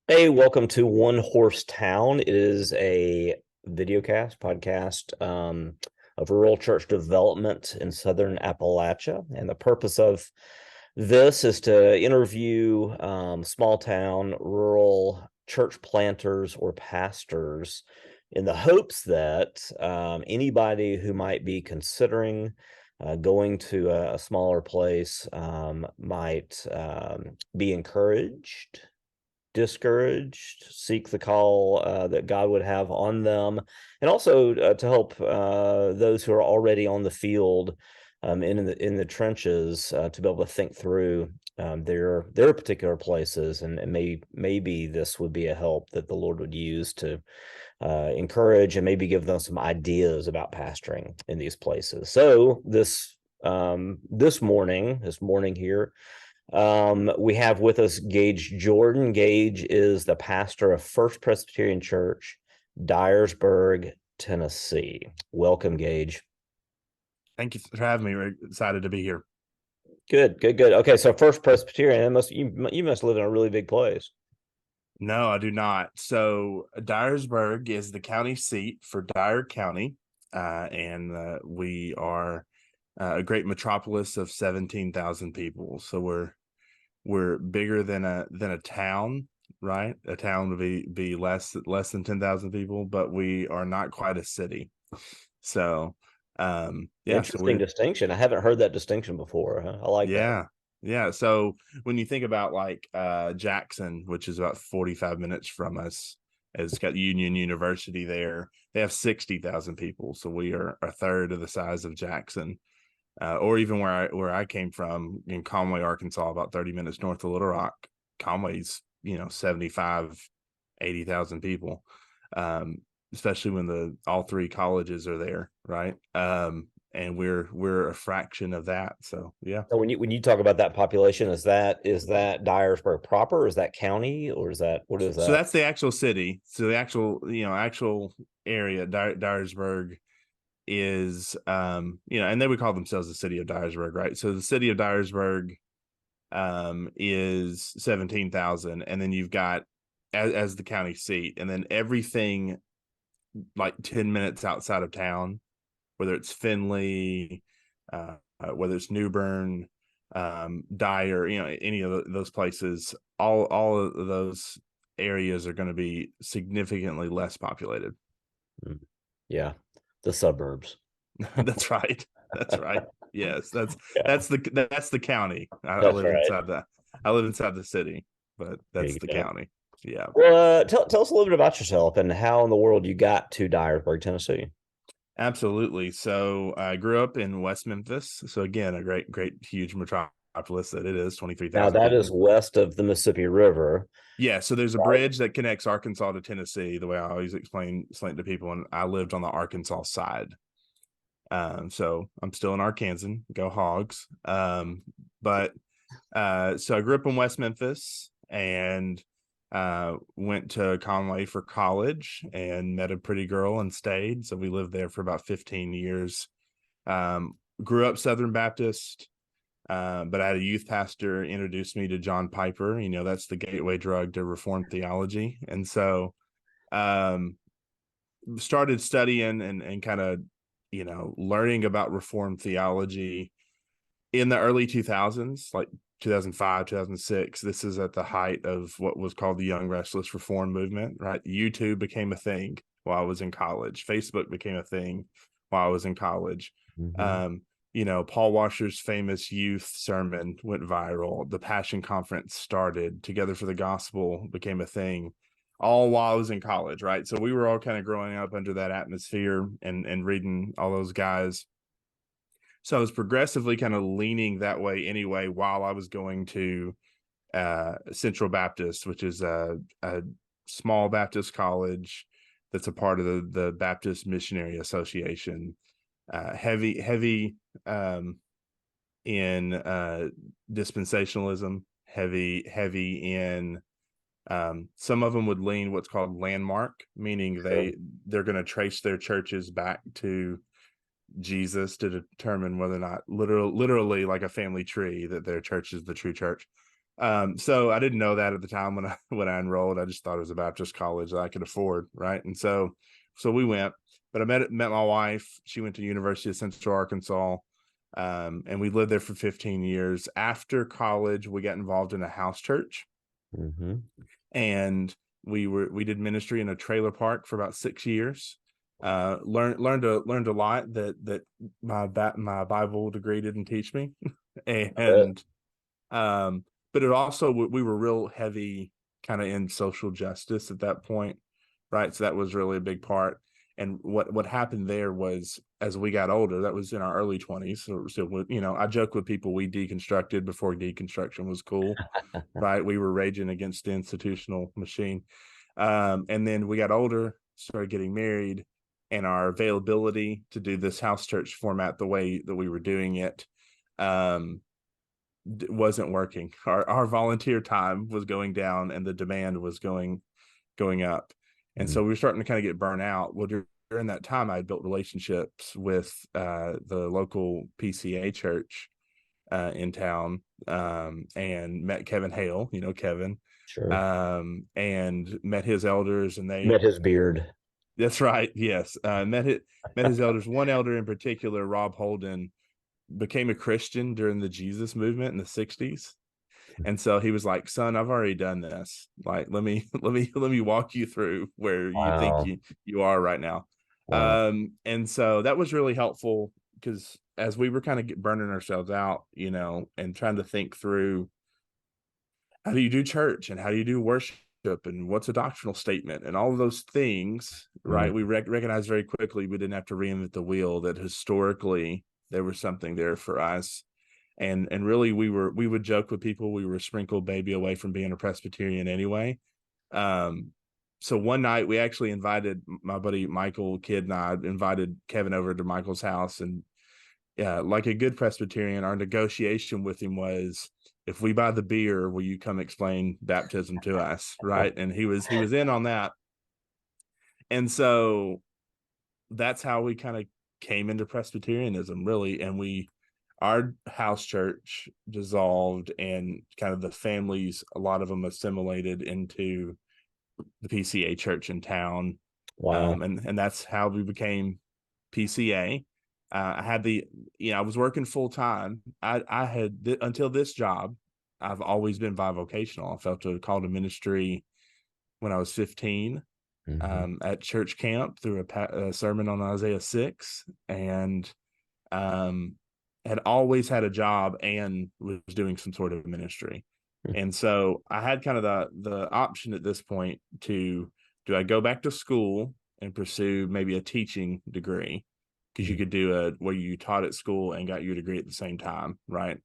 Hey, welcome to One Horse Town. It is a podcast of rural church development in southern Appalachia. And the purpose of this is to interview small town, rural church planters or pastors in the hopes that anybody who might be considering going to a smaller place might be encouraged, discouraged, seek the call that God would have on them, and also to help those who are already on the field in the trenches to be able to think through their particular places, and maybe this would be a help that the Lord would use to encourage and maybe give them some ideas about pastoring in these places. So this morning here, we have with us Gage Jordan. Gage is the pastor of First Presbyterian Church, Dyersburg, Tennessee. Welcome, Gage. Thank you for having me. We're excited to be here. Good. Okay, so First Presbyterian, you must live in a really big place. No, I do not. So Dyersburg is the county seat for Dyer County, and we are a great metropolis of 17,000 people. So we're bigger than a town, right? A town would be less than 10,000 people, but we are not quite a city. So yeah, so Interesting we're distinction. I haven't heard that distinction before. I like that. yeah. Yeah. So when you think about like Jackson, which is about 45 minutes from us, it's got Union University there. They have 60,000 people. So we are a third of the size of Jackson. Or even where I came from in Conway, Arkansas, about 30 minutes north of Little Rock. Conway's, 75, 80,000 people. Especially when all three colleges are there, right? And we're a fraction of that. So yeah. So when you talk about that population, is that Dyersburg proper, or is that county, or is that what is So that? that's the actual city. So the actual area, Dyersburg is, and they would call themselves the city of Dyersburg, right? So the city of Dyersburg is 17,000, and then you've got as the county seat, and then everything like 10 minutes outside of town, whether it's Findlay, whether it's New Bern, Dyer, any of those places, all of those areas are going to be significantly less populated. Mm. Yeah, the suburbs. That's right. That's right. Yes, Yeah, that's the county. I that's live right. inside I live inside the city, but There that's you the go. county. Yeah. Well, tell us a little bit about yourself and how in the world you got to Dyersburg, Tennessee. Absolutely. So I grew up in West Memphis. So again, a great, huge metropolis that it is, Now 23,000 that is people. west of the Mississippi River, Yeah, so there's a right? bridge that connects Arkansas to Tennessee, the way I always explain it to people, and I lived on the Arkansas side. So I'm still an Arkansan, go Hogs. But so I grew up in West Memphis and went to Conway for college and met a pretty girl and stayed. So we lived there for about 15 years. Grew up Southern Baptist, but I had a youth pastor introduce me to John Piper. That's the gateway drug to Reformed theology. And so started studying and kind of, learning about Reformed theology in the early 2000s, like 2005, 2006. This is at the height of what was called the Young Restless Reform movement, right? YouTube became a thing while I was in college. Facebook became a thing while I was in college. Mhm. Um, Paul Washer's famous youth sermon went viral. The Passion Conference started. Together for the Gospel became a thing, all while I was in college, right? So we were all kind of growing up under that atmosphere and reading all those guys. So I was progressively kind of leaning that way anyway while I was going to Central Baptist, which is a small Baptist college that's a part of the Baptist Missionary Association. Heavy in dispensationalism, heavy in some of them would lean what's called landmark, meaning Sure. they're going to trace their churches back to Jesus to determine whether or not literally like a family tree that their church is the true church. So I didn't know that at the time when I enrolled. I just thought it was a Baptist college that I could afford, right? And so we went. But I met my wife. She went to University of Central Arkansas, and we lived there for 15 years. After college, we got involved in a house church, and we did ministry in a trailer park for about 6 years. Learned a lot that my Bible degree didn't teach me, and but it also, we were real heavy kind of in social justice at that point, right? So that was really a big part. And what happened there was, as we got older, that was in our early 20s. So I joke with people, we deconstructed before deconstruction was cool, right? We were raging against the institutional machine. And then we got older, started getting married, and our availability to do this house church format the way that we were doing it wasn't working. Our volunteer time was going down, and the demand was going up. And so we were starting to kind of get burnt out. Well, during that time, I had built relationships with the local PCA church in town, and met Kevin Hale, Kevin, Sure. and met his elders, and they Met his beard. That's right. Yes. Met his elders. One elder in particular, Rob Holden, became a Christian during the Jesus movement in the 60s. And so he was like, "Son, I've already done this. Like, let me walk you through where you think you are right now." Wow. And so that was really helpful, because as we were kind of burning ourselves out, and trying to think through, how do you do church, and how do you do worship, and what's a doctrinal statement, and all of those things, right? We recognized very quickly we didn't have to reinvent the wheel, that historically there was something there for us. And really, we would joke with people, we were a sprinkled baby away from being a Presbyterian anyway. So one night we actually invited my buddy Michael Kidd, and I invited Kevin over to Michael's house. And like a good Presbyterian, our negotiation with him was, if we buy the beer, will you come explain baptism to us? Right. And he was in on that. And so that's how we kind of came into Presbyterianism, really. And our house church dissolved, and kind of the families, a lot of them assimilated into the PCA church in town. Wow. And that's how we became PCA. I had I was working full time. I had, until this job, I've always been bivocational. I felt a call to ministry when I was 15, at church camp through a sermon on Isaiah 6, and had always had a job and was doing some sort of ministry. And so I had kind of the option at this point do I go back to school and pursue maybe a teaching degree, because you could do where you taught at school and got your degree at the same time, right?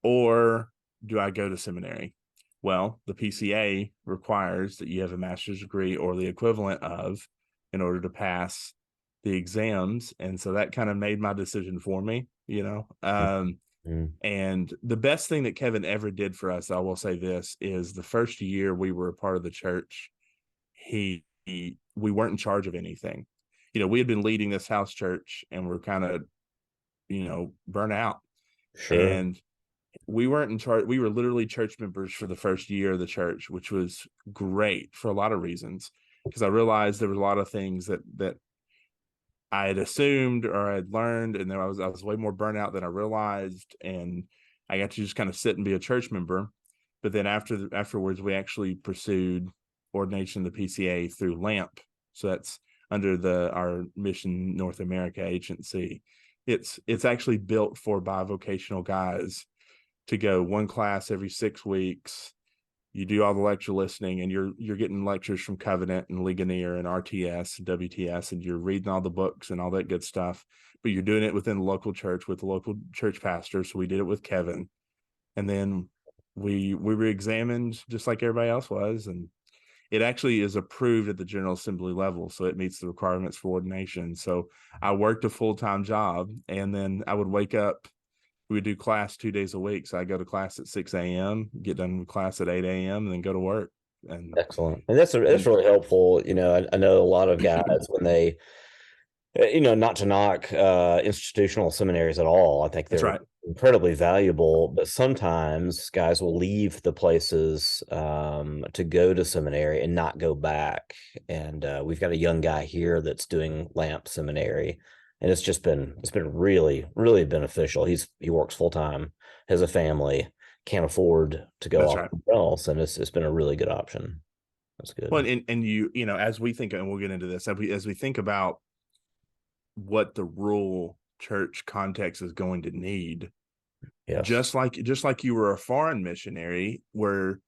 Or do I go to seminary? Well, the PCA requires that you have a master's degree or the equivalent of, in order to pass the exams. And so that kind of made my decision for me, and the best thing that Kevin ever did for us, I will say this, is the first year we were a part of the church, we weren't in charge of anything. We had been leading this house church, and we're kind of, burnt out. Sure. And we weren't in charge. We were literally church members for the first year of the church, which was great for a lot of reasons, because I realized there was a lot of things that I had assumed or I had learned, and then I was way more burnt out than I realized, and I got to just kind of sit and be a church member. But then afterwards, we actually pursued ordination in the PCA through LAMP. So that's under our Mission North America agency. It's actually built for bivocational guys to go one class every 6 weeks. You do all the lecture listening, and you're getting lectures from Covenant and Ligonier and RTS, WTS, and you're reading all the books and all that good stuff. But you're doing it within the local church with the local church pastor. So we did it with Kevin, and then we were examined just like everybody else was, and it actually is approved at the General Assembly level, so it meets the requirements for ordination. So I worked a full-time job, and then I would wake up. We would do class 2 days a week. So I go to class at 6 a.m., get done with class at 8 a.m., and then go to work. And excellent. And that's really helpful. I know a lot of guys when they, not to knock institutional seminaries at all. I think that's they're right. incredibly valuable, but sometimes guys will leave the places to go to seminary and not go back. And we've got a young guy here that's doing Lamp Seminary, and it's been really, really beneficial. He works full time, has a family, can't afford to go That's off right. somewhere else, and it's been a really good option. That's Well, good. and you know, as we think, and we'll get into this, as we think about what the rural church context is going to need, Yes. just like you were a foreign missionary, where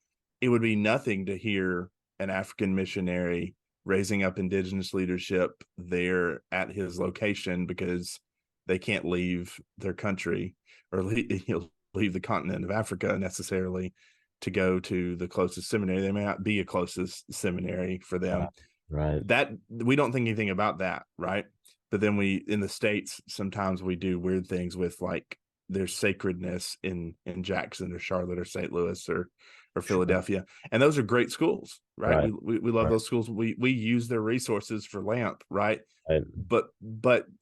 it would be nothing to hear an African missionary raising up indigenous leadership there at his location because they can't leave their country or leave the continent of Africa necessarily to go to the closest seminary. They may not be a closest seminary for them. Right. Right. That we don't think anything about that, right? But then we in the States sometimes we do weird things with like there's sacredness in Jackson or Charlotte or St. Louis or Sure. Philadelphia, and those are great schools, right? Right. We love Right. those schools. We use their resources for Lamp, right? Right. But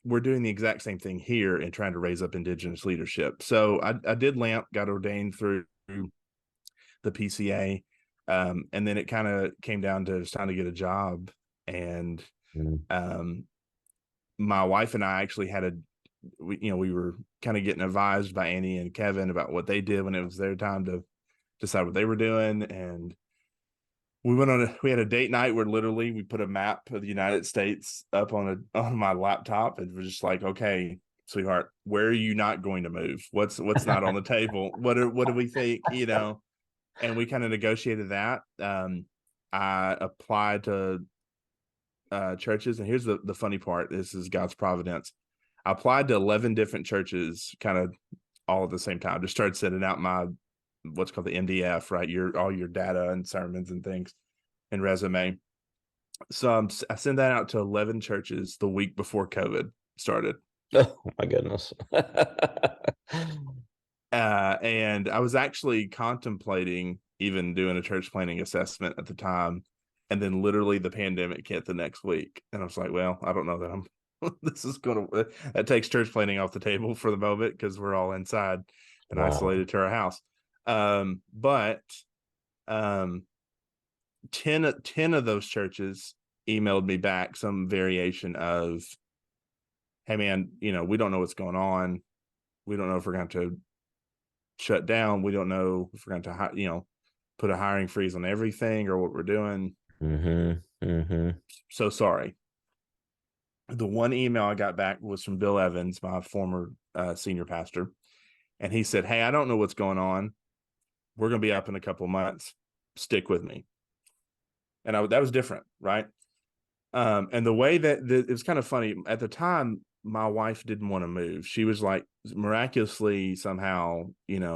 we're doing the exact same thing here and trying to raise up indigenous leadership. So I did Lamp, got ordained through the PCA, and then it kind of came down to it's time to get a job, and Mm. um, my wife and I actually had we were kind of getting advised by Annie and Kevin about what they did when it was their time to decide what they were doing. And we had a date night where literally we put a map of the United States up on my laptop and was just like, okay, sweetheart, where are you not going to move? What's not on the table? What do we think? And we kind of negotiated that. I applied to churches, and here's the funny part. This is God's providence. I applied to 11 different churches kind of all at the same time. Just started sending out my what's called the MDF, right? All your data and sermons and things and resume. So I sent that out to 11 churches the week before COVID started. Oh my goodness. And I was actually contemplating even doing a church planning assessment at the time. And then literally the pandemic hit the next week. And I was like, well, I don't know that I'm this is going to that takes church planning off the table for the moment because we're all inside and Wow. isolated to our house. But um 10 of those churches emailed me back some variation of, hey man, we don't know what's going on. We don't know if we're going to shut down. We don't know if we're going to put a hiring freeze on everything or what we're doing. Mm-hmm. Mm-hmm. So sorry. The one email I got back was from Bill Evans, my former senior pastor, and he said, hey, I don't know what's going on. We're going to be up in a couple of months. Stick with me. And that was different, right? And the way that it was kind of funny at the time, my wife didn't want to move. She was like, miraculously, somehow,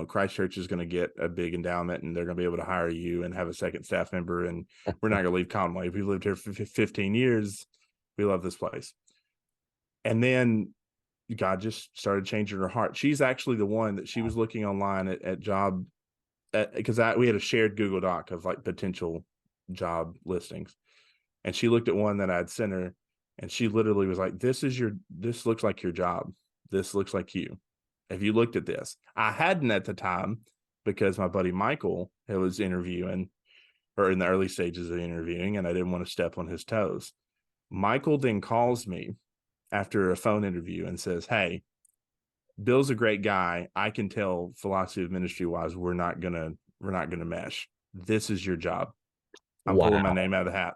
Christchurch is going to get a big endowment and they're going to be able to hire you and have a second staff member. And we're not going to leave Conway. We've lived here for 15 years. We love this place. And then God just started changing her heart. She's actually the one that she was looking online at job, because we had a shared Google Doc of like potential job listings. And she looked at one that I'd sent her, and she literally was like, this looks like your job. This looks like you. Have you looked at this? I hadn't at the time because my buddy Michael was interviewing or in the early stages of interviewing, and I didn't want to step on his toes. Michael then calls me after a phone interview and says, hey, Bill's a great guy. I can tell philosophy of ministry wise, we're not gonna mesh. This is your job. I'm pulling my Wow. name out of the hat.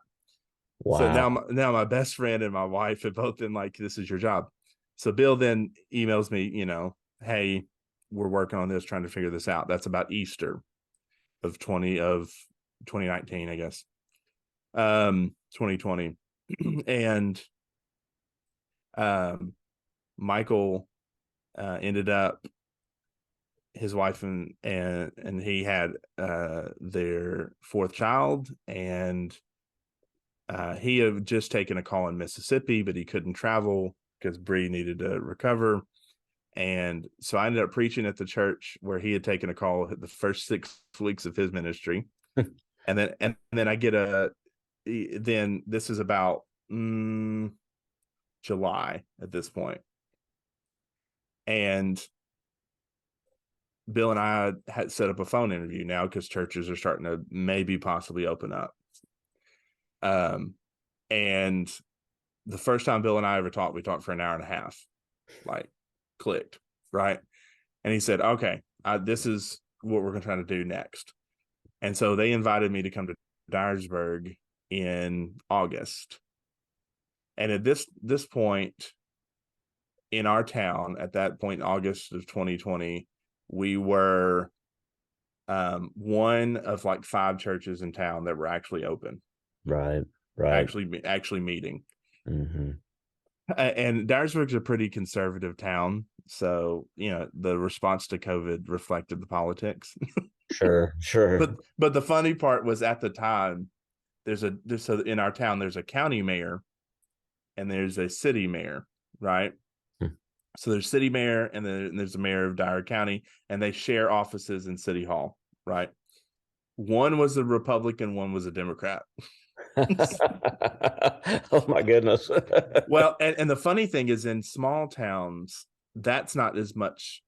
So Wow. now my best friend and my wife have both been like, this is your job. So Bill then emails me, hey, we're working on this, trying to figure this out. That's about Easter of 2019, I guess. 2020. And Michael ended up, his wife and he had their fourth child, and he had just taken a call in Mississippi, but he couldn't travel because Bree needed to recover. And so I ended up preaching at the church where he had taken a call the first 6 weeks of his ministry. And then I get then this is about July at this point. And Bill and I had set up a phone interview now because churches are starting to maybe possibly open up. And the first time Bill and I ever talked, we talked for an hour and a half, like clicked, right? And he said, okay, this is what we're going to try to do next. And so they invited me to come to Dyersburg in August. And at this point in our town, at that point in August of 2020, we were one of like 5 churches in town that were actually open. Right. Actually meeting. Mm-hmm. And Dyersburg's a pretty conservative town, so the response to COVID reflected the politics. Sure. But the funny part was, at the time, so in our town there's a county mayor and there's a city mayor, right? So there's city mayor and then there's the mayor of Dyer County, and they share offices in City Hall, right? One was a Republican, one was a Democrat. Oh my goodness. Well, and the funny thing is, in small towns, that's not as much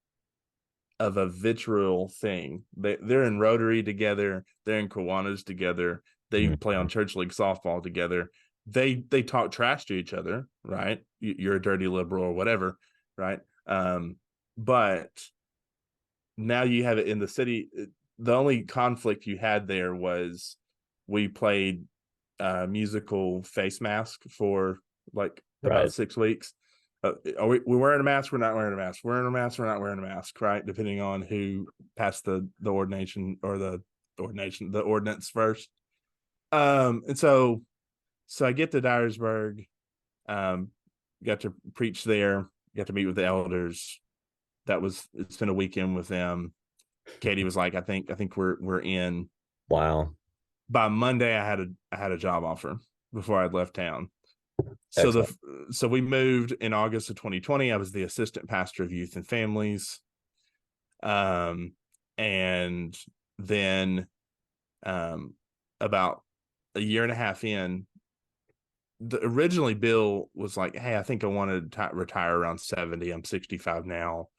of a vitriol thing. They're in Rotary together, they're in Kiwanis together, they play on church league softball together. They talk trash to each other, right? You're a dirty liberal or whatever, right? But now you have it in the city. The only conflict you had there was we played musical face mask for like about 6 weeks. Are we wearing a mask? We're not wearing a mask. We're wearing a mask. We're not wearing a mask, right? Depending on who passed the ordination or the ordinance first. And so I get to Dyersburg, got to preach there, got to meet with the elders. It's been a weekend with them. Katie was like, I think we're in. Wow. By Monday, I had a job offer before I'd left town. Excellent. So we moved in August of 2020. I was the assistant pastor of youth and families. And then about a year and a half in, originally Bill was like, hey, I think I want to retire around 70. I'm 65 now.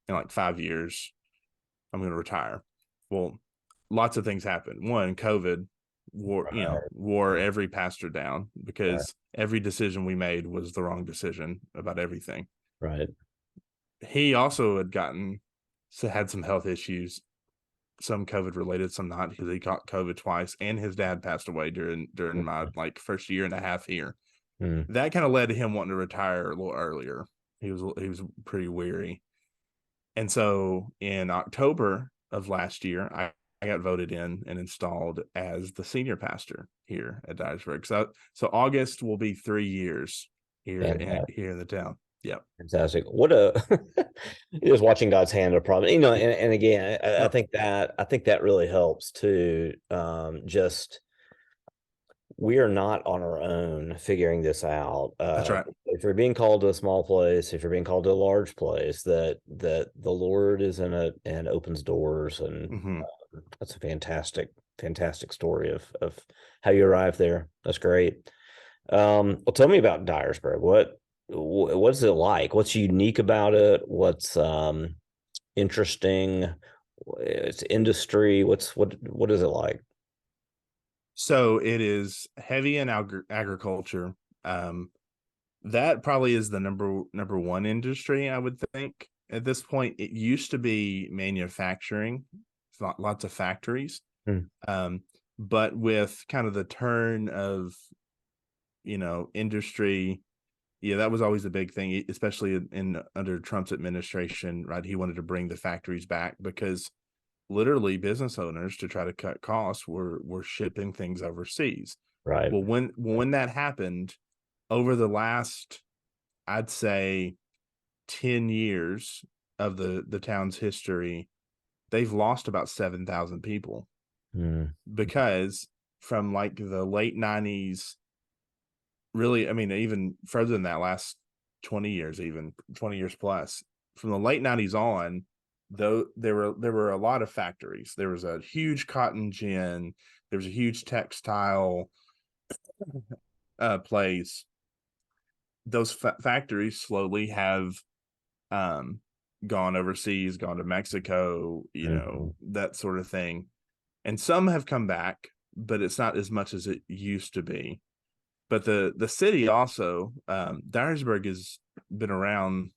In like 5 years, I'm going to retire. Well, lots of things happened. One, COVID wore every pastor down, because every decision we made was the wrong decision about everything. Right. He also had some health issues, some COVID related, some not, because he caught COVID twice, and his dad passed away during my like first year and a half here. That kind of led to him wanting to retire a little earlier. He was pretty weary. And so in October of last year, I got voted in and installed as the senior pastor here at Dyersburg. So August will be 3 years here in the town. Yep. Fantastic. What just watching God's hand of providence, and again, I think that really helps too. Just, we are not on our own figuring this out. That's right. If you're being called to a small place, if you're being called to a large place, that the Lord is in it and opens doors, and that's a fantastic story of how you arrived there. That's great. Well, tell me about Dyersburg. What's it like? What's unique about it? What's interesting? It's industry. What is it like? So it is heavy in agriculture. That probably is the number one industry, I would think. At this point, it used to be manufacturing, lots of factories. But with kind of the turn of, industry, that was always a big thing, especially under Trump's administration, right? He wanted to bring the factories back, because literally business owners, to try to cut costs, were shipping things overseas. Right. Well, when that happened, over the last, I'd say, 10 years of the town's history, they've lost about 7,000 people. Because from like the late 90s, really, I mean, even further than that, last 20 years, even 20 years plus, from the late 90s on, though, there were a lot of factories. There was a huge cotton gin, there was a huge textile place. Those factories slowly have gone overseas, gone to Mexico, Mm-hmm. that sort of thing. And some have come back, but it's not as much as it used to be. But the city also, Dyersburg has been around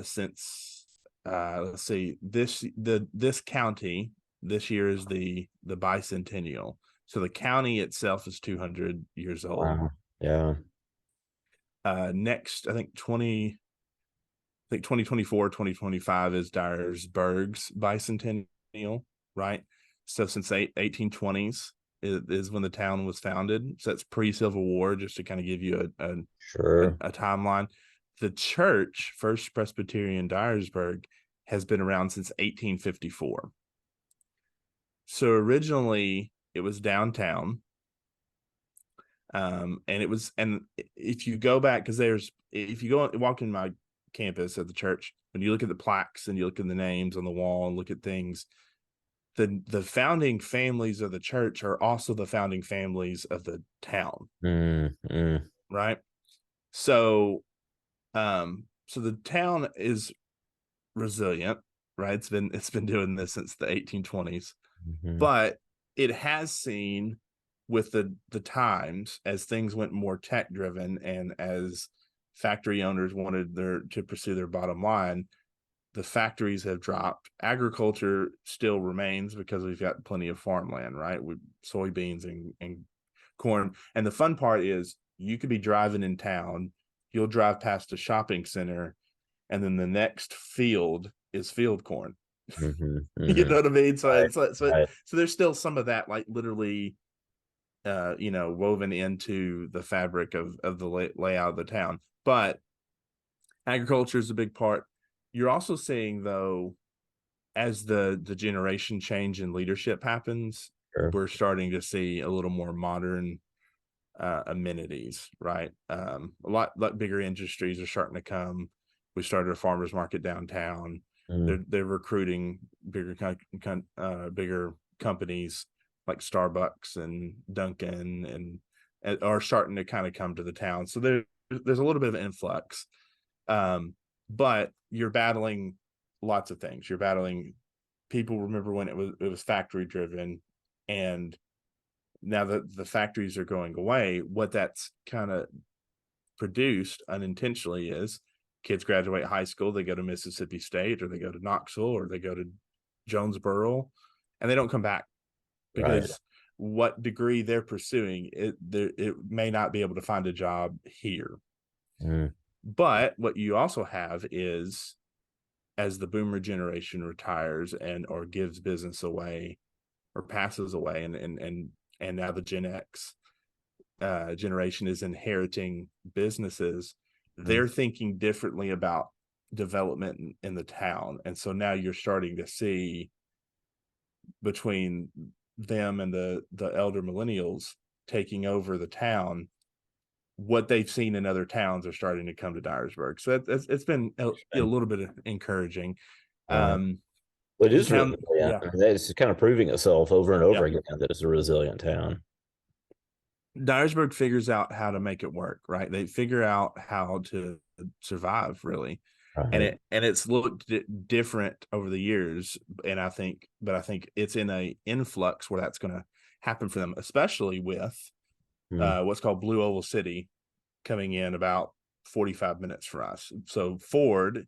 since let's see, this county this year is the bicentennial. So the county itself is 200 years old. Wow. Yeah. Next, I think 2024, 2025 is Dyersburg's bicentennial, right? So since the 1820s is when the town was founded. So that's pre-Civil War, just to kind of give you Sure. a timeline. The church, First Presbyterian Dyersburg, has been around since 1854. So originally it was downtown. And if you go back, because if you go walk in my campus at the church, when you look at the plaques and you look at the names on the wall and look at things, the founding families of the church are also the founding families of the town. Mm-hmm. Right. So so the town is resilient, right? It's been doing this since the 1820s, Mm-hmm. but it has seen, with the times, as things went more tech driven and as factory owners wanted to pursue their bottom line, the factories have dropped. Agriculture still remains because we've got plenty of farmland, right? With soybeans and corn. And the fun part is you could be driving in town, you'll drive past a shopping center, and then the next field is field corn. Mm-hmm. You Mm-hmm. know what I mean? So Right. Right. so there's still some of that, like literally woven into the fabric of the layout of the town. But agriculture is a big part. You're also seeing, though, as the generation change in leadership happens, Sure. we're starting to see a little more modern amenities, right? A lot bigger industries are starting to come. We started a farmers market downtown. Mm. They're recruiting bigger companies like Starbucks and Dunkin' and are starting to kind of come to the town. So there's a little bit of influx, but you're battling lots of things. You're battling people. Remember when it was factory driven, and now that the factories are going away, what that's kind of produced unintentionally is kids graduate high school, they go to Mississippi State, or they go to Knoxville, or they go to Jonesboro, and they don't come back Right. because what degree they're pursuing, it may not be able to find a job here. Mm. But what you also have is, as the boomer generation retires or gives business away or passes away, and now the Gen X generation is inheriting businesses, Mm. they're thinking differently about development in the town. And so now you're starting to see, between them and the elder millennials taking over the town, what they've seen in other towns are starting to come to Dyersburg. So it's been a little bit encouraging. Wow. Um, Well, it the is town, resilient. yeah, I mean, it's kind of proving itself over and over yeah. again that it's a resilient town. Dyersburg figures out how to make it work, right? They figure out how to survive, really. And Right. it's looked different over the years, and I think it's in a influx where that's going to happen for them, especially with Mm. what's called Blue Oval City coming in about 45 minutes for us. So Ford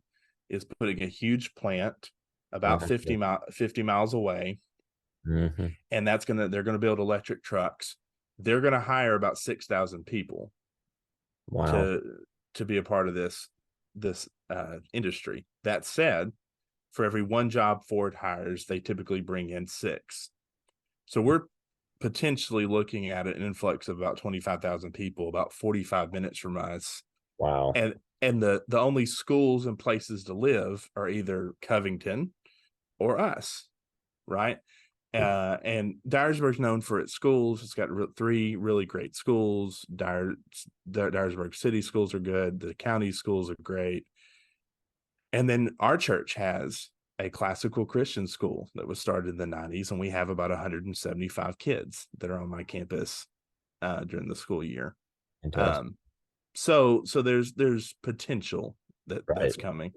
is putting a huge plant about Right. 50 miles away, Mm-hmm. and they're gonna build electric trucks. They're gonna hire about 6,000 people Wow. to be a part of this industry. That said, for every one job Ford hires, they typically bring in 6. So we're potentially looking at an influx of about 25,000 people about 45 minutes from us. Wow. And the only schools and places to live are either Covington or us, right? And Dyersburg's known for its schools. It's got 3 really great schools. Dyersburg City schools are good. The county schools are great. And then our church has a classical Christian school that was started in the 90s, and we have about 175 kids that are on my campus during the school year. Fantastic. Um, so there's potential that's coming.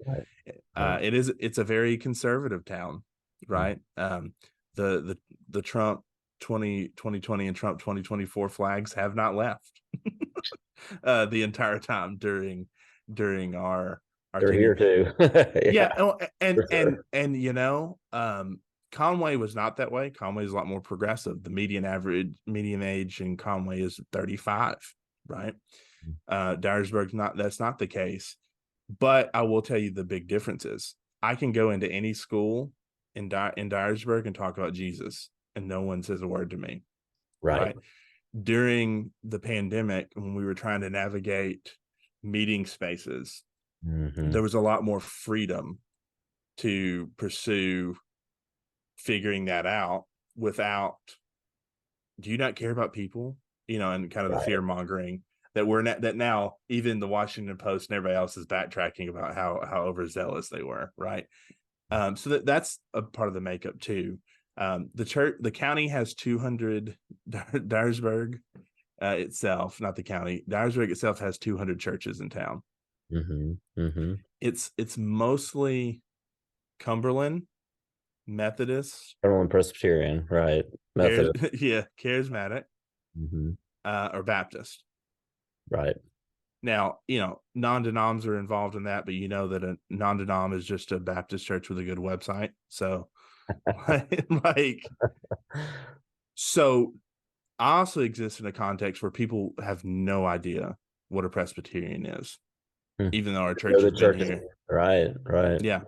Right. It's a very conservative town, right? The Trump 2020 and Trump 2024 flags have not left the entire time during our They're tenure. here too. Yeah, For sure. and Conway was not that way. Conway is a lot more progressive. The median age in Conway is 35, right? Dyersburg's not. That's not the case. But I will tell you the big difference is I can go into any school in Dyersburg and talk about Jesus, and no one says a word to me, Right. right? During the pandemic, when we were trying to navigate meeting spaces, there was a lot more freedom to pursue figuring that out without, do you not care about people, and kind of the fear mongering that now even the Washington Post and everybody else is backtracking about how overzealous they were, right? So that's a part of the makeup too. The county has 200. Dyersburg itself, not the county, Dyersburg itself has 200 churches in town. It's mostly Cumberland Methodist, Cumberland Presbyterian, right? Methodist. charismatic, or Baptist. Right. Now, non-denoms are involved in that, but you know that a non-denom is just a Baptist church with a good website. So, so I also exist in a context where people have no idea what a Presbyterian is, even though our church has been here. Right. Yeah.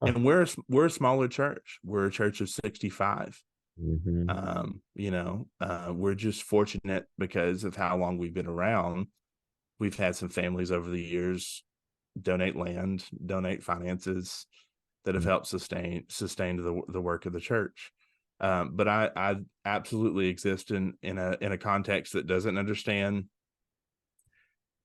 And we're a smaller church. We're a church of 65. We're just fortunate because of how long we've been around. We've had some families over the years donate land, donate finances that have helped sustain the work of the church. But I absolutely exist in a context that doesn't understand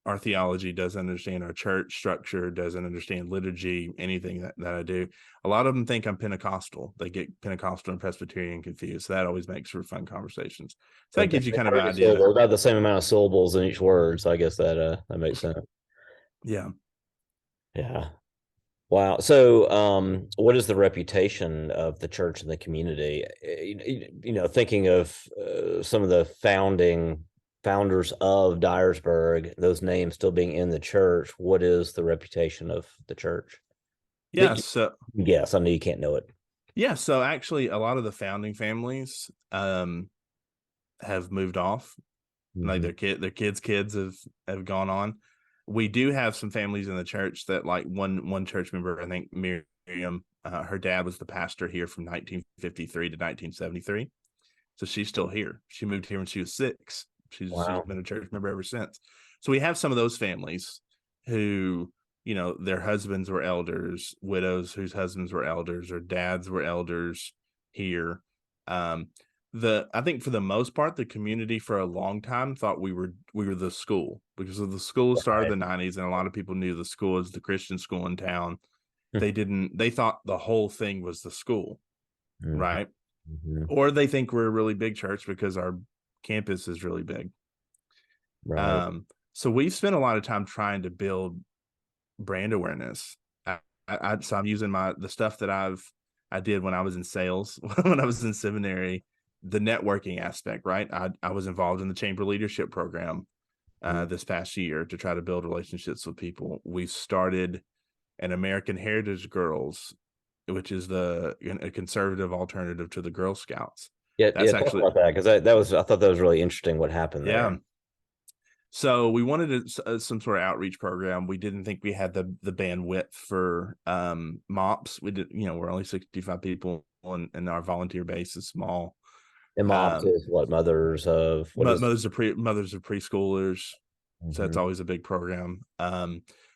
our theology, doesn't understand our church structure, doesn't understand liturgy, anything that I do. A lot of them think I'm Pentecostal. They get Pentecostal and Presbyterian confused. So that always makes for fun conversations. So that gives you kind of an idea. About the same amount of syllables in each word. So I guess that makes sense. Yeah. Yeah. Wow. So, what is the reputation of the church in the community? Thinking of some of the founders of Dyersburg, those names still being in the church, what is the reputation of the church? Yeah. So, yes, I know you can't know it. Yeah. So actually, a lot of the founding families have moved off. Like their kids have gone on. We do have some families in the church that, like one church member, I think Miriam, her dad was the pastor here from 1953 to 1973. So she's still here. She moved here when she was 6. She's been a church member ever since. So we have some of those families who, their husbands were elders, widows whose husbands were elders, or dads were elders here. I think for the most part, the community for a long time thought we were the school, because of the school started in the 90s, and a lot of people knew the school as the Christian school in town. They thought the whole thing was the school, right? Or they think we're a really big church because our campus is really big. Right. So we've spent a lot of time trying to build brand awareness. So I'm using the stuff that I did when I was in sales, when I was in seminary, the networking aspect, right? I was involved in the chamber leadership program this past year to try to build relationships with people. We've started an American Heritage Girls, which is a conservative alternative to the Girl Scouts. Yeah, that's talk about that, because I thought that was really interesting what happened there. Yeah. So we wanted some sort of outreach program. We didn't think we had the bandwidth for MOPS. We did, we're only 65 people, and our volunteer base is small. And MOPS is what? Mothers of preschoolers. So that's always a big program.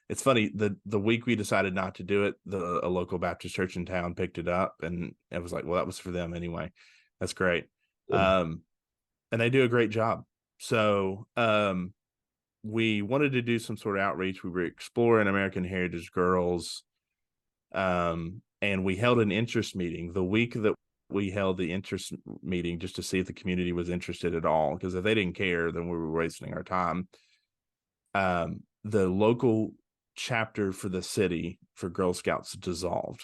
It's funny, the week we decided not to do it, a local Baptist church in town picked it up, and it was like, well, that was for them anyway. That's great. And they do a great job. So we wanted to do some sort of outreach. We were exploring American Heritage Girls, and we held an interest meeting the week that we held the interest meeting, just to see if the community was interested at all, because if they didn't care, then we were wasting our time. The local chapter for the city for Girl Scouts dissolved.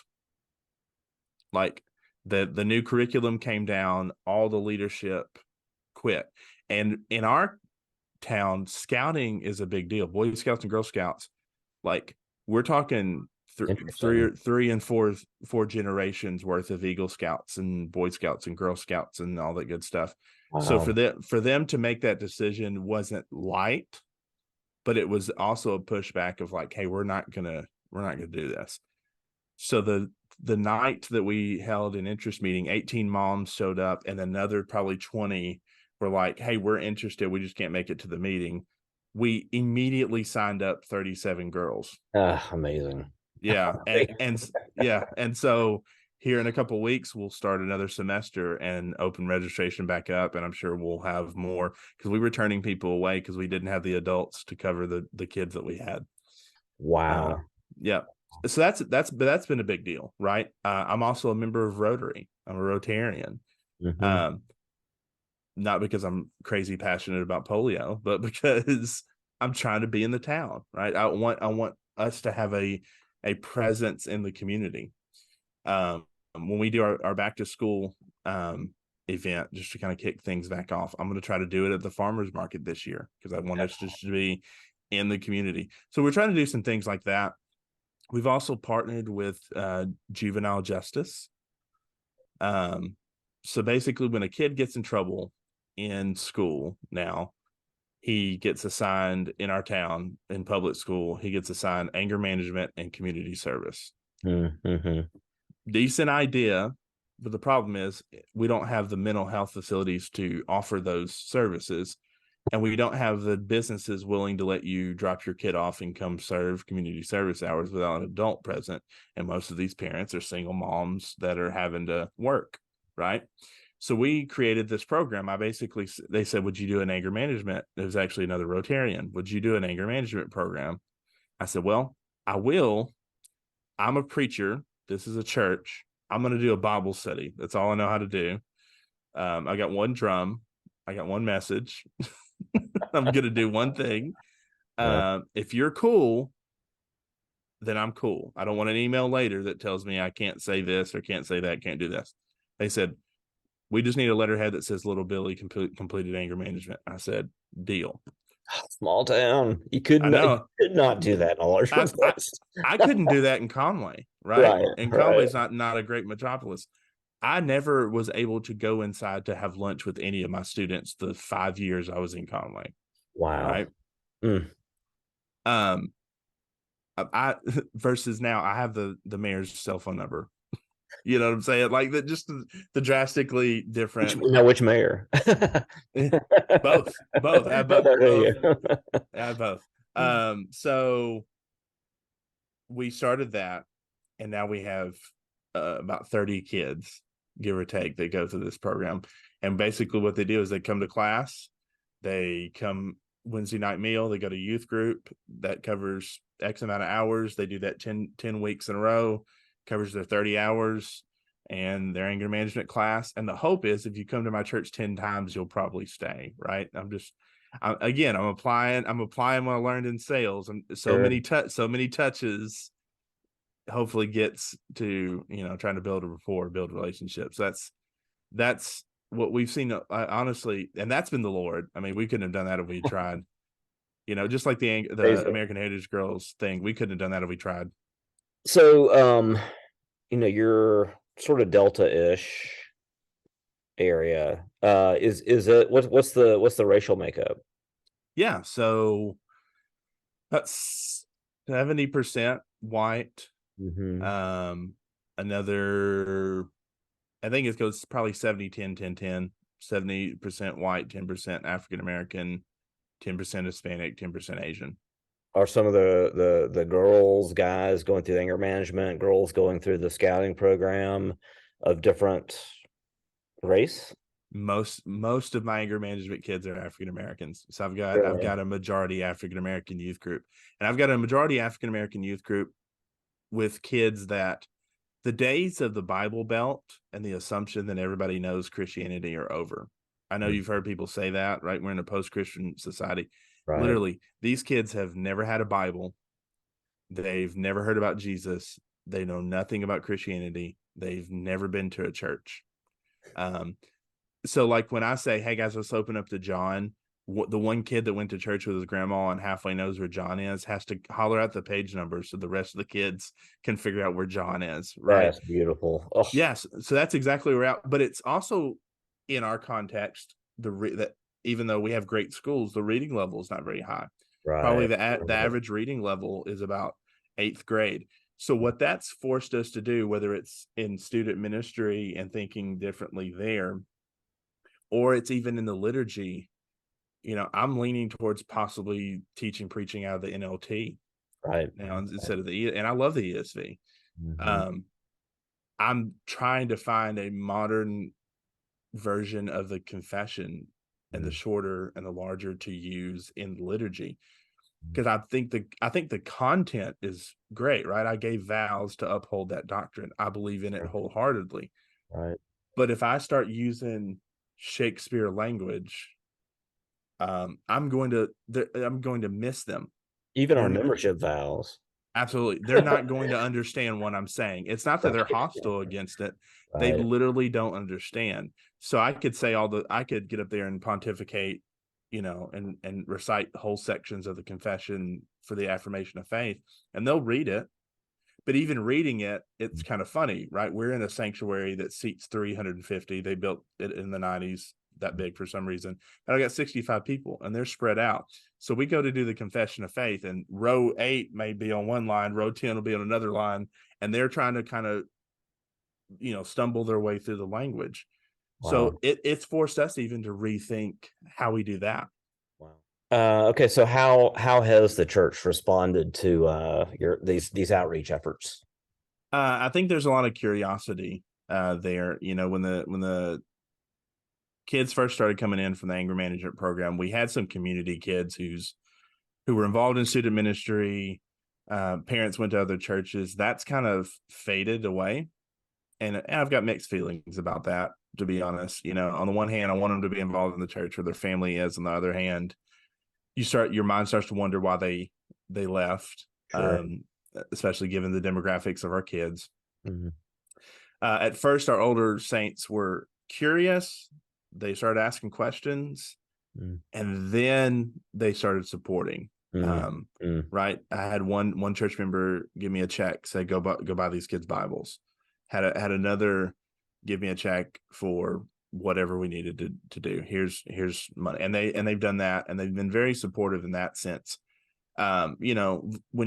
Like the new curriculum came down, all the leadership quit. And in our town, scouting is a big deal. Boy Scouts and Girl Scouts, like we're talking three and four generations worth of Eagle Scouts and Boy Scouts and Girl Scouts and all that good stuff. Wow. So for them to make that decision wasn't light, but it was also a pushback of like, hey, we're not gonna do this. So the night that we held an interest meeting, 18 moms showed up, and another probably 20 were like, hey, we're interested, we just can't make it to the meeting. We immediately signed up 37 girls. Amazing. Yeah. And so here in a couple of weeks, we'll start another semester and open registration back up. And I'm sure we'll have more, because we were turning people away because we didn't have the adults to cover the kids that we had. Wow. Yeah. So that's been a big deal, right? I'm also a member of Rotary. I'm a Rotarian. Mm-hmm. Not because I'm crazy passionate about polio, but because I'm trying to be in the town, right? I want us to have a presence in the community. When we do our back to school event, just to kind of kick things back off, I'm going to try to do it at the farmers market this year because I want us just to be in the community. So we're trying to do some things like that. We've also partnered with juvenile justice. So basically, when a kid gets in trouble in school now, he gets assigned in our town in public school, he gets assigned anger management and community service. Mm-hmm. Decent idea, but the problem is we don't have the mental health facilities to offer those services, and we don't have the businesses willing to let you drop your kid off and come serve community service hours without an adult present. And most of these parents are single moms that are having to work, right? So we created this program. They said, would you do an anger management? It was actually another Rotarian. Would you do an anger management program? I said, well, I will. I'm a preacher. This is a church. I'm going to do a Bible study. That's all I know how to do. I got one drum. I got one message. I'm going to do one thing. If you're cool, then I'm cool. I don't want an email later that tells me I can't say this or can't say that, can't do this. They said, we just need a letterhead that says little Billy completed anger management. I said, deal. Small town. You could not do that in a larger place. I couldn't do that in Conway, right? And Conway's not a great metropolis. I never was able to go inside to have lunch with any of my students the 5 years I was in Conway. Wow. Right? I versus now I have the mayor's cell phone number. You know what I'm saying? Like that, just the drastically different. Which mayor? Both. I have both. So we started that, and now we have about 30 kids, give or take, that go through this program. And basically what they do is they come to class, they come Wednesday night meal, they go to youth group that covers X amount of hours. They do that 10 weeks in a row, covers their 30 hours and their anger management class. And the hope is if you come to my church 10 times, you'll probably stay, right? I'm applying what I learned in sales. And so many touches hopefully gets to, trying to build a rapport, build relationships. That's what we've seen, honestly, and that's been the Lord. I mean, we couldn't have done that if we tried. Just like the American Heritage Girls thing, we couldn't have done that if we tried. So, you're sort of Delta-ish area. Is it what's the racial makeup? Yeah, so that's 70% white. Mm-hmm. Another, I think it goes probably 70, 10, 10, 10, 70% white, 10% African American, 10% Hispanic, 10% Asian. Are some of the girls, guys going through anger management, girls going through the scouting program of different race? Most of my anger management kids are African Americans. So I've got a majority African American youth group, and I've got a majority African American youth group with kids that the days of the Bible Belt and the assumption that everybody knows Christianity are over. I know you've heard people say that, right? We're in a post-Christian society. Right. Literally, these kids have never had a Bible. They've never heard about Jesus. They know nothing about Christianity. They've never been to a church. So like when I say, hey guys, let's open up to John, the one kid that went to church with his grandma and halfway knows where John is has to holler out the page number so the rest of the kids can figure out where John is, right? That's beautiful. Oh, Yes, so that's exactly where we're at. But it's also in our context that even though we have great schools, the reading level is not very high. Probably right. the average reading level is about 8th grade. So what that's forced us to do, whether it's in student ministry and thinking differently there, or it's even in the liturgy, I'm leaning towards possibly preaching out of the NLT Right. now instead of and I love the ESV. Mm-hmm. I'm trying to find a modern version of the confession and the shorter and the larger to use in liturgy, because I think the content is great, right? I gave vows to uphold that doctrine. I believe in it wholeheartedly. Right. But if I start using Shakespeare language, I'm going to miss them. Even our membership vows. Absolutely. They're not going to understand what I'm saying. It's not that they're hostile against it. They Right. literally don't understand. So I could say I could get up there and pontificate, and recite whole sections of the confession for the affirmation of faith, and they'll read it. But even reading it, it's kind of funny, right? We're in a sanctuary that seats 350. They built it in the 90s that big for some reason. And I got 65 people and they're spread out. So we go to do the confession of faith, and row 8 may be on one line, row 10 will be on another line, and they're trying to kind of, stumble their way through the language. Wow. So it's forced us even to rethink how we do that. Wow. Okay, so how has the church responded to these outreach efforts? I think there's a lot of curiosity there. When the kids first started coming in from the anger management program, we had some community kids who were involved in student ministry. Parents went to other churches. That's kind of faded away, and I've got mixed feelings about that, to be honest. On the one hand, I want them to be involved in the church where their family is. On the other hand, your mind starts to wonder why they left. Sure. Especially given the demographics of our kids. Mm-hmm. At first, our older saints were curious. They started asking questions, and then they started supporting. Right. I had one church member give me a check, say, go buy these kids Bibles. Had another give me a check for whatever we needed to do. Here's money. And they've done that, and they've been very supportive in that sense. When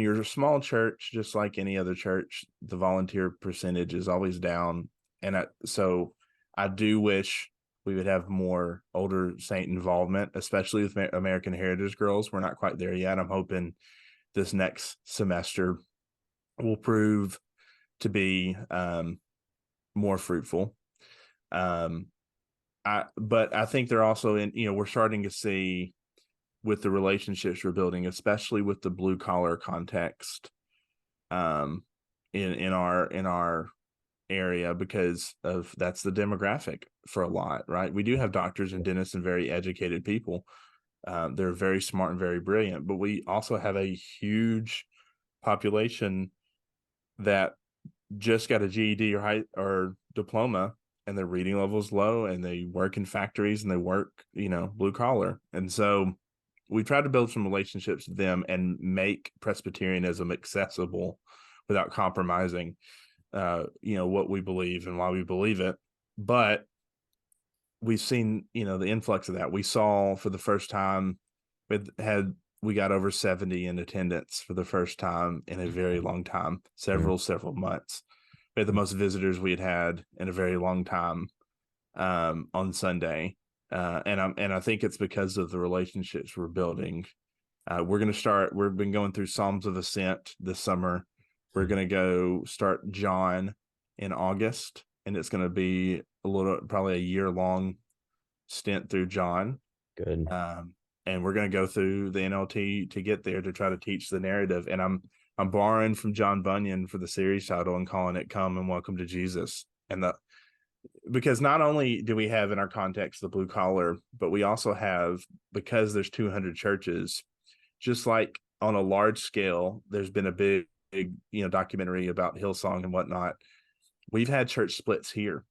you're a small church, just like any other church, the volunteer percentage is always down. And so I do wish we would have more older saint involvement, especially with American Heritage Girls. We're not quite there yet. I'm hoping this next semester will prove to be more fruitful. But I think they're also we're starting to see, with the relationships we're building, especially with the blue collar context, in our area, because of that's the demographic for a lot, right? We do have doctors and dentists and very educated people. They're very smart and very brilliant, but we also have a huge population that just got a GED or diploma, and their reading level is low, and they work in factories, and they work, blue collar. And so we try to build some relationships with them and make Presbyterianism accessible without compromising, what we believe and why we believe it. But we've seen, the influx of that. We saw for the first time, we got over 70 in attendance for the first time in a very long time, several months. We had the most visitors we had in a very long time on Sunday. And I think it's because of the relationships we're building. We've been going through Psalms of Ascent this summer. We're going to go start John in August, and it's going to be probably a year-long stint through John. Good. And we're going to go through the NLT to get there, to try to teach the narrative. And I'm borrowing from John Bunyan for the series title and calling it "Come and Welcome to Jesus." Because not only do we have in our context the blue collar, but we also have, because there's 200 churches, just like on a large scale, there's been a big documentary about Hillsong and whatnot. We've had church splits here,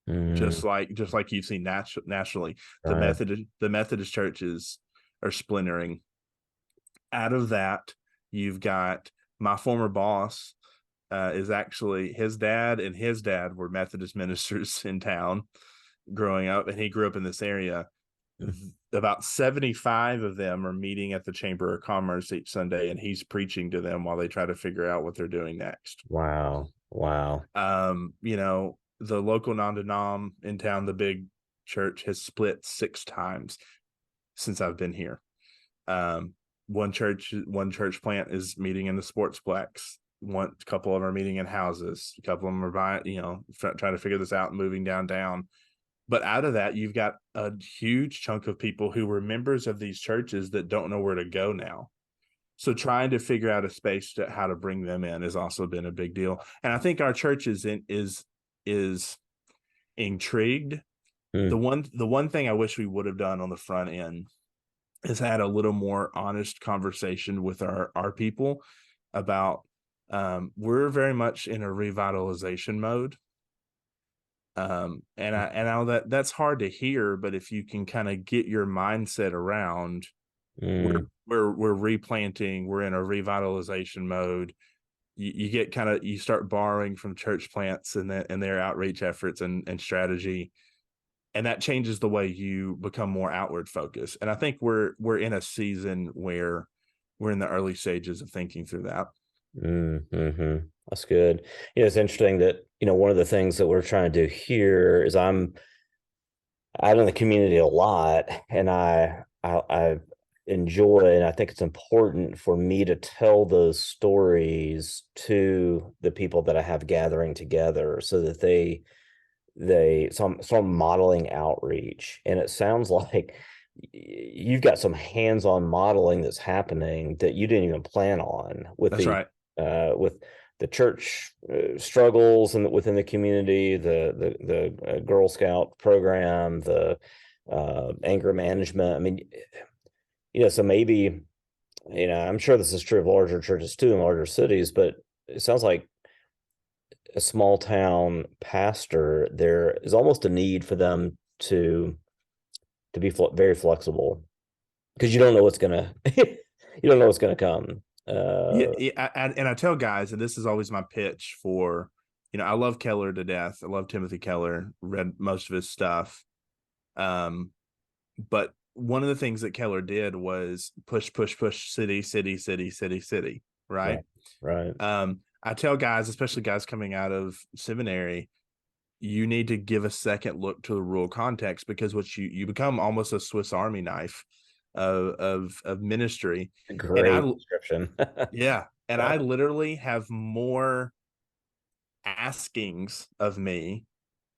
just like you've seen nationally. Right. The Methodist churches are splintering. Out of that, you've got my former boss is actually his dad and his dad were Methodist ministers in town growing up, and he grew up in this area. About 75 of them are meeting at the Chamber of Commerce each Sunday, and he's preaching to them while they try to figure out what they're doing next. Wow. The local non-denom in town, the big church, has split 6 times since I've been here. One church plant is meeting in the sportsplex. A couple of them are meeting in houses. A couple of them are buying, trying to figure this out and moving downtown. But out of that, you've got a huge chunk of people who were members of these churches that don't know where to go now. So trying to figure out a space to how to bring them in has also been a big deal. And I think our church is intrigued. The one thing I wish we would have done on the front end is had a little more honest conversation with our people about we're very much in a revitalization mode. And I know that's hard to hear, but if you can kind of get your mindset around we're replanting, we're in a revitalization mode, you start borrowing from church plants and their outreach efforts and strategy, and that changes the way you become more outward focused. And I think we're in a season where we're in the early stages of thinking through that. That's good. It's interesting that one of the things that we're trying to do here is I'm out in the community a lot, and I enjoy, and I think it's important for me to tell those stories to the people that I have gathering together, so that some modeling outreach. And it sounds like you've got some hands-on modeling that's happening that you didn't even plan on with with the church struggles and within the community, the Girl Scout program, the anger management. I mean, so maybe, I'm sure this is true of larger churches too, in larger cities, but it sounds like a small town pastor, there is almost a need for them to be very flexible, because you don't know what's gonna come. And I tell guys, and this is always my pitch for, I love Keller to death. I love Timothy Keller, read most of his stuff. But one of the things that Keller did was push, city, right? Right. I tell guys, especially guys coming out of seminary, you need to give a second look to the rural context, because you become almost a Swiss Army knife of ministry. Great description. Yeah. And I literally have more askings of me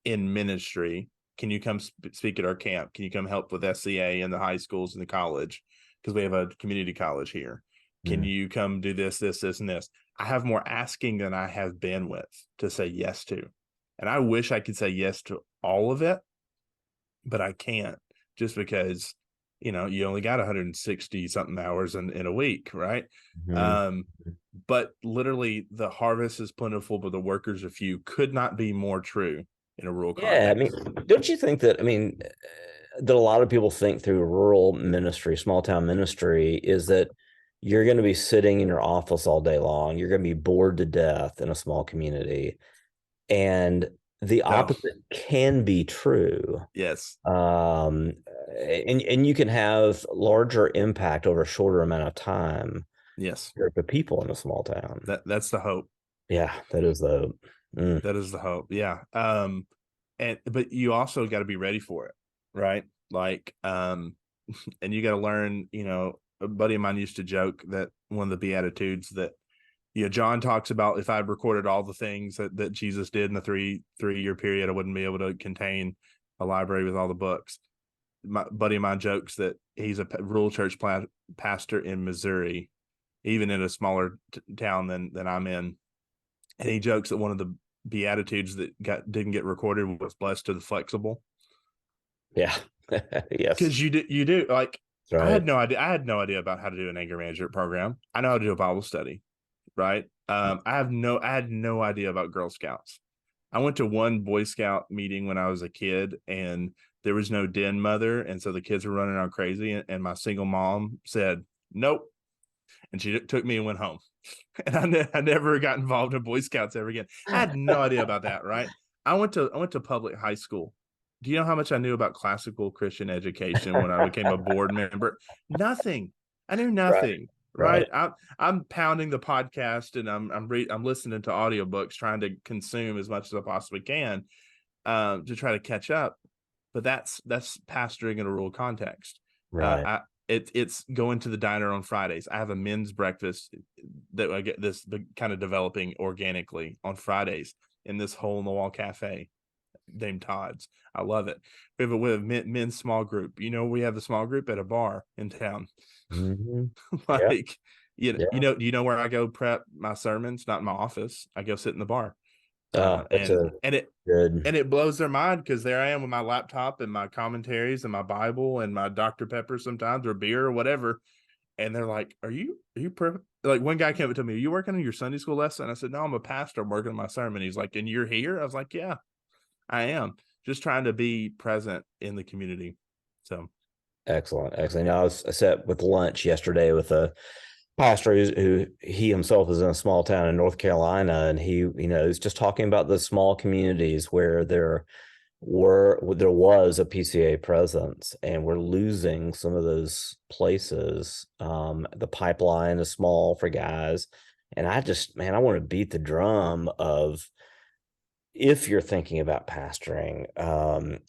in ministry. Can you come speak at our camp? Can you come help with SCA in the high schools and the college? Because we have a community college here. Can you come do this, and this? I have more asking than I have bandwidth to say yes to. And I wish I could say yes to all of it, but I can't, just because, you only got 160 something hours in a week. Right. But literally the harvest is plentiful, but the workers are few. Could not be more true in a rural context. I mean, don't you think that, that a lot of people think through rural ministry, small town ministry, is that you're going to be sitting in your office all day long. You're going to be bored to death in a small community. And the opposite can be true. Yes. And you can have larger impact over a shorter amount of time. Yes. For people in a small town. That's the hope. Yeah, that is the hope. That is the hope. Yeah. But you also got to be ready for it. Right. Like, and you got to learn, a buddy of mine used to joke that one of the Beatitudes that, John talks about, if I'd recorded all the things that Jesus did in the three-year period, I wouldn't be able to contain a library with all the books. My buddy of mine jokes that he's a rural church pastor in Missouri, even in a smaller town than I'm in. And he jokes that one of the Beatitudes that didn't get recorded was blessed to the flexible. Yeah. Yes. Because you do like, right. I had no idea about how to do an anger management program. I know how to do a Bible study, right? I had no idea about Girl Scouts. I went to one Boy Scout meeting when I was a kid, and there was no den mother, and so the kids were running around crazy, and my single mom said, "Nope," and she took me and went home. And I never got involved in Boy Scouts ever again. I had no idea about that, right? I went to public high school. Do you know how much I knew about classical Christian education when I became a board member? Nothing. I knew Right. nothing. Right. Right. I'm pounding the podcast, and I'm listening to audiobooks, trying to consume as much as I possibly can to try to catch up. But that's pastoring in a rural context. Right. It's going to the diner on Fridays. I have a men's breakfast that I get this kind of developing organically on Fridays in this hole in the wall cafe named Todd's. I love it. We have men's small group. We have the small group at a bar in town. Mm-hmm. Like, Yeah. do you know where I go prep my sermons? Not in my office. I go sit in the bar. It's And a it good. blows their mind, because there I am with my laptop and my commentaries and my Bible and my Dr. Pepper sometimes, or beer or whatever. And they're like, are you like, one guy came up to me, "Are you working on your Sunday school lesson?" I said, "No, I'm a pastor. I'm working on my sermon." He's like, "And you're here?" I was like, "Yeah, I am. Just trying to be present in the community." So Excellent. Excellent. I sat with lunch yesterday with a pastor who he himself is in a small town in North Carolina, and he, is just talking about the small communities where there was a PCA presence, and we're losing some of those places. The pipeline is small for guys, and I want to beat the drum of, if you're thinking about pastoring,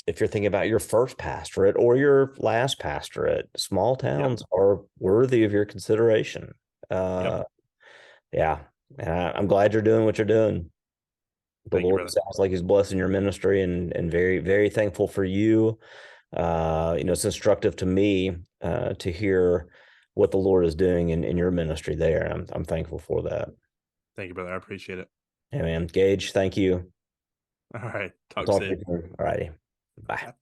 if you're thinking about your first pastorate or your last pastorate, small yep, towns are worthy of your consideration. yep. Uh, yeah, and I'm glad you're doing what you're doing. The Thank you, Lord brother. sounds like He's blessing your ministry, and very, very thankful for you. It's instructive to me to hear what the Lord is doing in your ministry there. I'm thankful for that. Thank you, brother. I appreciate it. Hey, man, Gage, thank you. All right. We'll Talk talk to soon. you soon. All righty. Bye.